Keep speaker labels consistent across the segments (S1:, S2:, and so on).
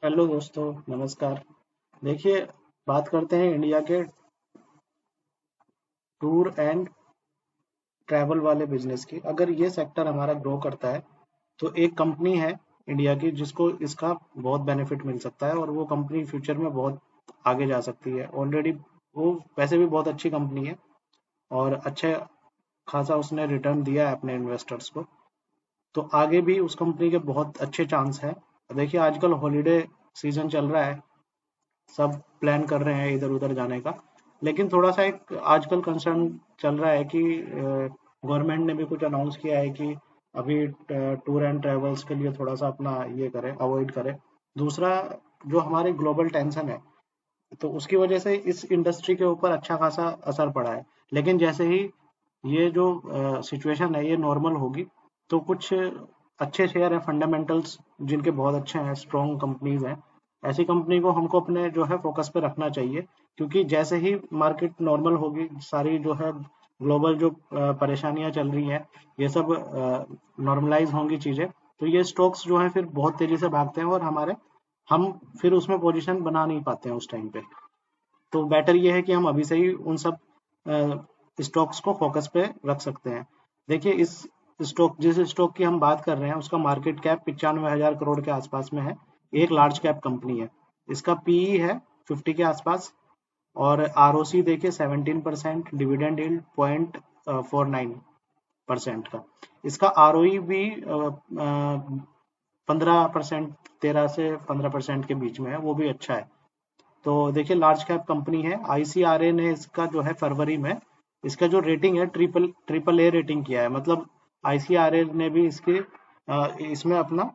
S1: Hello दोस्तों, नमस्कार। देखिए, बात करते हैं इंडिया के टूर एंड ट्रैवल वाले बिजनेस की। अगर ये सेक्टर हमारा ग्रो करता है तो एक कंपनी है इंडिया की जिसको इसका बहुत बेनिफिट मिल सकता है और वो कंपनी फ्यूचर में बहुत आगे जा सकती है। ऑलरेडी वो वैसे भी बहुत अच्छी कंपनी है और अच्छा खासा उसने रिटर्न दिया है अपने इन्वेस्टर्स को। तो आगे भी उस कंपनी के बहुत अच्छे चांस है। देखिए, आजकल हॉलीडे सीजन चल रहा है, सब प्लान कर रहे हैं इधर उधर जाने का। लेकिन थोड़ा सा एक आजकल कंसर्न चल रहा है कि गवर्नमेंट ने भी कुछ अनाउंस किया है कि अभी टूर एंड ट्रेवल्स के लिए थोड़ा सा अपना ये करें, अवॉइड करें। दूसरा, जो हमारे ग्लोबल टेंशन है, तो उसकी वजह से इस इंडस्ट्री के ऊपर अच्छा खासा असर पड़ा है। लेकिन जैसे ही ये जो सिचुएशन है ये नॉर्मल होगी, तो कुछ अच्छे शेयर है फंडामेंटल्स जिनके बहुत अच्छे हैं, स्ट्रॉन्ग कंपनीज हैं। ऐसी कंपनी को हमको अपने जो है फोकस पे रखना चाहिए, क्योंकि जैसे ही मार्केट नॉर्मल होगी, सारी जो है ग्लोबल जो परेशानियां चल रही हैं, ये सब नॉर्मलाइज होंगी चीजें। तो ये स्टॉक्स जो है फिर बहुत तेजी से भागते हैं और हम फिर उसमें पोजीशन बना नहीं पाते हैं उस टाइम पे। तो बेटर ये है कि हम अभी से ही उन सब स्टॉक्स को फोकस पे रख सकते हैं। देखिए, जिस स्टॉक की हम बात कर रहे हैं उसका मार्केट कैप 95,000 करोड़ के आसपास में है। एक लार्ज कैप कंपनी है। इसका पीई है 50 के आसपास और आरओसी देखिए 17%, डिविडेंड यील्ड 0.49% का। इसका आरओई भी 15%, 13 से 15% के बीच में है, वो भी अच्छा है। तो देखिए, लार्ज कैप कंपनी है। आईसीआरए ने इसका जो है फरवरी में इसका जो रेटिंग है ट्रिपल ट्रिपल ए रेटिंग किया है। मतलब आईसीआरए ने भी इसमें अपना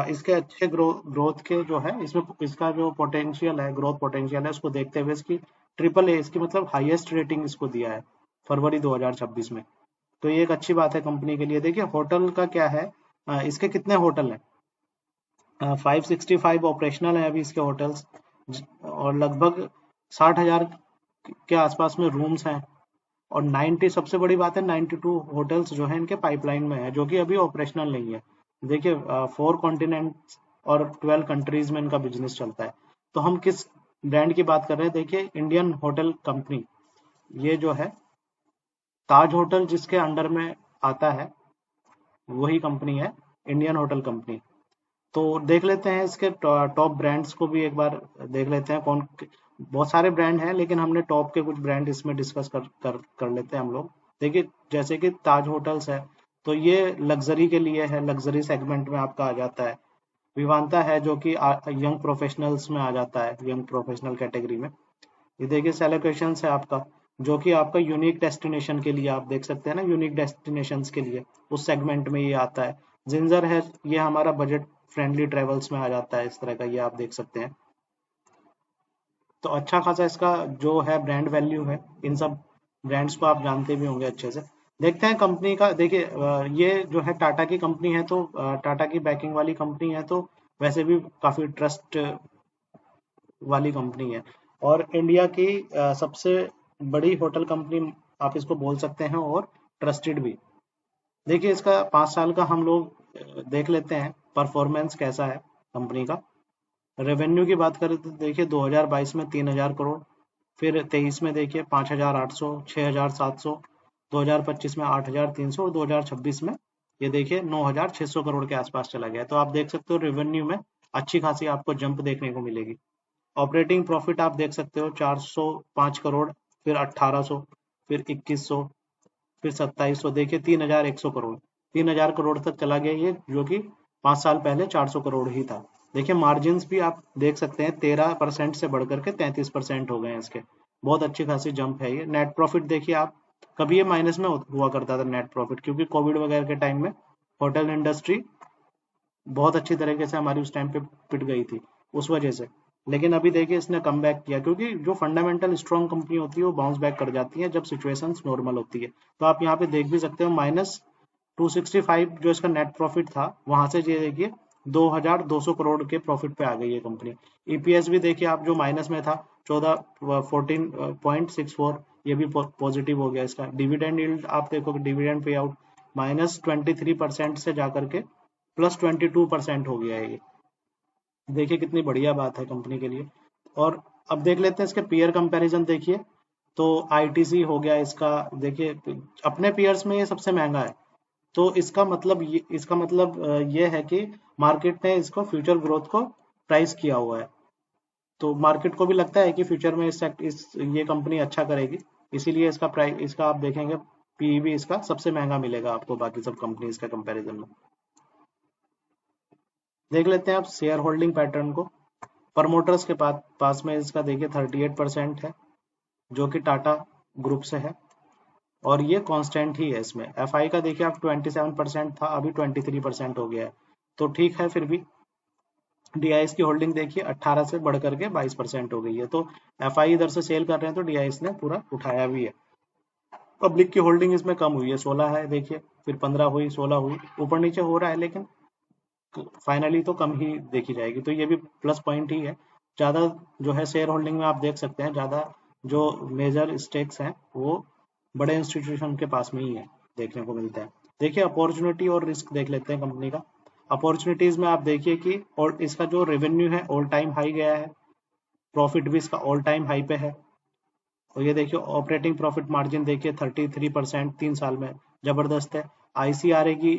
S1: इसके अच्छे ग्रोथ के जो है, इसमें इसका जो पोटेंशियल है, ग्रोथ पोटेंशियल है, उसको देखते हुए इसकी ट्रिपल ए, इसकी मतलब हाईएस्ट रेटिंग इसको दिया है फरवरी 2026 में। तो ये एक अच्छी बात है कंपनी के लिए। देखिए, होटल का क्या है, इसके कितने होटल हैं? 565 ऑपरेशनल है अभी इसके होटल्स, और लगभग 60,000 के आसपास में रूम्स हैं। और 90, सबसे बड़ी बात है, 92 होटल्स जो है इनके पाइपलाइन में है, जो कि अभी ऑपरेशनल नहीं है। देखिए, 4 कॉन्टिनेंट्स और 12 कंट्रीज में इनका बिजनेस चलता है। तो हम किस ब्रांड की बात कर रहे हैं? देखिए, इंडियन होटल कंपनी, ये जो है ताज होटल जिसके अंडर में आता है, वही कंपनी है इंडियन होटल कंपनी। तो देख लेते हैं इसके टॉप ब्रांड्स को भी एक बार देख लेते हैं। कौन, बहुत सारे ब्रांड हैं लेकिन हमने टॉप के कुछ ब्रांड इसमें डिस्कस कर लेते हैं हम लोग। देखिए, जैसे कि ताज होटल्स है, तो ये लग्जरी के लिए है, लग्जरी सेगमेंट में आपका आ जाता है। विवांता है जो कि यंग प्रोफेशनल्स में आ जाता है, यंग प्रोफेशनल कैटेगरी में। ये देखिए, सेलिब्रेशंस है आपका, जो कि आपका यूनिक डेस्टिनेशन के लिए, आप देख सकते हैं ना, यूनिक डेस्टिनेशंस के लिए उस सेगमेंट में ये आता है। जिंजर है, ये हमारा बजट फ्रेंडली ट्रेवल्स में आ जाता है, इस तरह का ये आप देख सकते हैं। तो अच्छा खासा इसका जो है ब्रांड वैल्यू है। इन सब ब्रांड्स को आप जानते भी होंगे अच्छे से। देखते हैं कंपनी का। देखिए, ये जो है टाटा की कंपनी है, तो टाटा की बैकिंग वाली कंपनी है, तो वैसे भी काफी ट्रस्ट वाली कंपनी है। और इंडिया की सबसे बड़ी होटल कंपनी आप इसको बोल सकते हैं, और ट्रस्टेड भी। देखिए, इसका 5 साल का हम लोग देख लेते हैं परफॉर्मेंस कैसा है कंपनी का। रेवेन्यू की बात करें तो देखिए, 2022 में 3,000 करोड़, फिर 23 में देखिए 5,800, 6,700, 2025 में 8,300 और 2026 में ये देखिए 9,600 करोड़ के आसपास चला गया। तो आप देख सकते हो रेवेन्यू में अच्छी खासी आपको जंप देखने को मिलेगी। ऑपरेटिंग प्रॉफिट आप देख सकते हो 405 करोड़, फिर 1,800, फिर 2,100, फिर 2,700, देखिए 3,100 करोड़, 3,000 करोड़ तक चला गया ये, जो कि 5 साल पहले 400 करोड़ ही था। देखिए, मार्जिन्स भी आप देख सकते हैं, 13% से बढ़कर के 33% हो गए हैं इसके। बहुत अच्छी खासी जंप है ये। नेट प्रॉफिट देखिए आप, कभी ये माइनस में हुआ करता था नेट प्रॉफिट, क्योंकि कोविड वगैरह के टाइम में होटल इंडस्ट्री बहुत अच्छी तरीके से हमारी उस टाइम पे पिट गई थी, उस वजह से। लेकिन अभी देखिए इसने कम बैक किया, क्योंकि जो फंडामेंटल स्ट्रॉन्ग कंपनी होती है वो बाउंस बैक कर जाती है जब सिचुएशंस नॉर्मल होती है। तो आप यहाँ पे देख भी सकते हो, -265 जो इसका नेट प्रॉफिट था, वहां से ये देखिए 2,200 करोड़ के प्रॉफिट पे आ गई है कंपनी। ईपीएस भी देखिए आप, जो माइनस में था 14.64, ये भी पॉजिटिव हो गया इसका। डिविडेंड यील्ड आप देखो, डिविडेंड पे आउट -23% से जाकर के +22% हो गया है ये। देखिए कितनी बढ़िया बात है कंपनी के लिए। और अब देख लेते हैं इसके पीयर कंपैरिजन। देखिए तो आईटीसी हो गया इसका, देखिए अपने पीयर्स में ये सबसे महंगा है। तो इसका मतलब ये है कि मार्केट ने इसको फ्यूचर ग्रोथ को प्राइस किया हुआ है। तो मार्केट को भी लगता है कि फ्यूचर में इस ये कंपनी अच्छा करेगी, इसीलिए इसका प्राइस, इसका आप देखेंगे पीई भी इसका सबसे महंगा मिलेगा आपको बाकी सब कंपनीज के कंपैरिजन में। देख लेते हैं आप शेयर होल्डिंग पैटर्न को। प्रमोटर्स के पास में इसका देखिए 38% है, जो कि टाटा ग्रुप से है, और ये कांस्टेंट ही है। इसमें एफआई का देखिए आप 27% था, अभी 23% हो गया है, तो ठीक है। फिर भी डीआईएस की होल्डिंग देखिए 18 से बढ़ करके 22% हो गई है, तो एफआई इधर से सेल कर रहे हैं तो डीआईएस ने पूरा उठाया भी है। पब्लिक की होल्डिंग इसमें कम हुई है, 16 है देखिए, फिर 15 हुई, 16 हुई, ऊपर नीचे हो रहा है, लेकिन फाइनली तो कम ही देखी जाएगी, तो ये भी प्लस पॉइंट ही है। ज़्यादा जो है शेयर होल्डिंग में आप देख सकते हैं, ज़्यादा जो मेजर स्टेक्स हैं वो बड़े इंस्टीट्यूशन के पास में ही है, देखने को मिलता है। देखिए अपॉर्चुनिटी और रिस्क देख लेते हैं कंपनी का। अपॉर्चुनिटीज में आप देखिए कि और इसका जो रेवेन्यू है ऑल टाइम हाई गया है, प्रॉफिट भी इसका ऑल टाइम हाई पे है। और ये देखिए ऑपरेटिंग प्रॉफिट मार्जिन देखिए 33% 3 साल में, जबरदस्त है। आईसीआरए की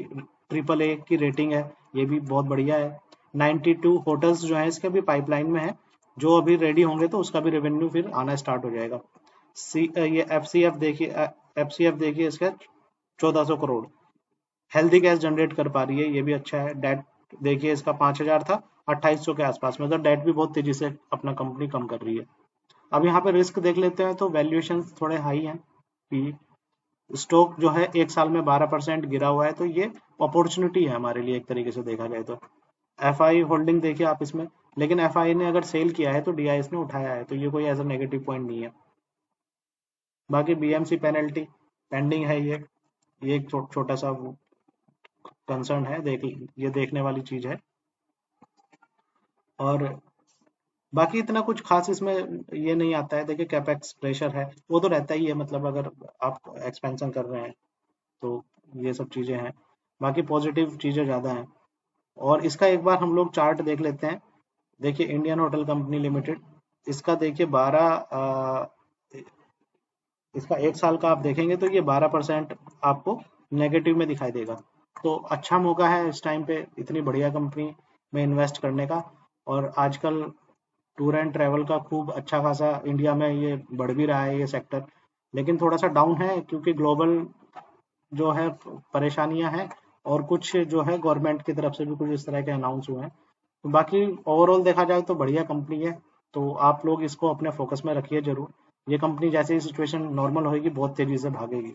S1: AAA की रेटिंग है, ये भी बहुत बढ़िया है। 92 होटल्स जो है इसके भी पाइपलाइन में है, जो अभी रेडी होंगे तो उसका भी रेवेन्यू फिर आना स्टार्ट हो जाएगा। ये एफसीएफ देखिए इसका 1400 करोड़, हेल्दी कैश जनरेट कर पा रही है, ये भी अच्छा है। डेट देखिए इसका 5000 था, 2800 के आसपास में, तो डेट भी बहुत तेजी से अपना कंपनी कम कर रही है। अब यहाँ पे रिस्क देख लेते हैं, तो वैल्यूएशन थोड़े हाई हैं। पी स्टॉक जो है 1 साल में 12% गिरा हुआ है, तो ये अपॉर्चुनिटी है हमारे लिए एक तरीके से देखा जाए तो। एफआई होल्डिंग देखिए आप इसमें, लेकिन एफआई ने अगर सेल किया है तो डीआईएस ने उठाया है, तो ये कोई ऐसा नेगेटिव पॉइंट नहीं है। बाकी बीएमसी पेनल्टी पेंडिंग है, ये एक छोटा सा कंसर्न है, ये देखने वाली चीज है। और बाकी इतना कुछ खास इसमें ये नहीं आता है। देखिए कैपेक्स प्रेशर है, वो तो रहता ही है, मतलब अगर आप एक्सपेंशन कर रहे हैं तो ये सब चीजें हैं। बाकी पॉजिटिव चीजें ज्यादा हैं। और इसका एक बार हम लोग चार्ट देख लेते हैं। देखिए इंडियन होटल कंपनी लिमिटेड, इसका देखिए 12 इसका 1 साल का आप देखेंगे तो ये 12% आपको नेगेटिव में दिखाई देगा। तो अच्छा मौका है इस टाइम पे इतनी बढ़िया कंपनी में इन्वेस्ट करने का। और आजकल टूर एंड ट्रैवल का खूब अच्छा खासा इंडिया में ये बढ़ भी रहा है ये सेक्टर, लेकिन थोड़ा सा डाउन है क्योंकि ग्लोबल जो है परेशानियां हैं, और कुछ जो है गवर्नमेंट की तरफ से भी कुछ इस तरह के अनाउंस हुए हैं। तो बाकी ओवरऑल देखा जाए तो बढ़िया कंपनी है, तो आप लोग इसको अपने फोकस में रखिए जरूर। ये कंपनी जैसे ही सिचुएशन नॉर्मल होएगी बहुत तेजी से भागेगी।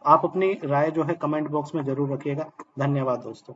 S1: आप अपनी राय जो है कमेंट बॉक्स में जरूर रखिएगा। धन्यवाद दोस्तों।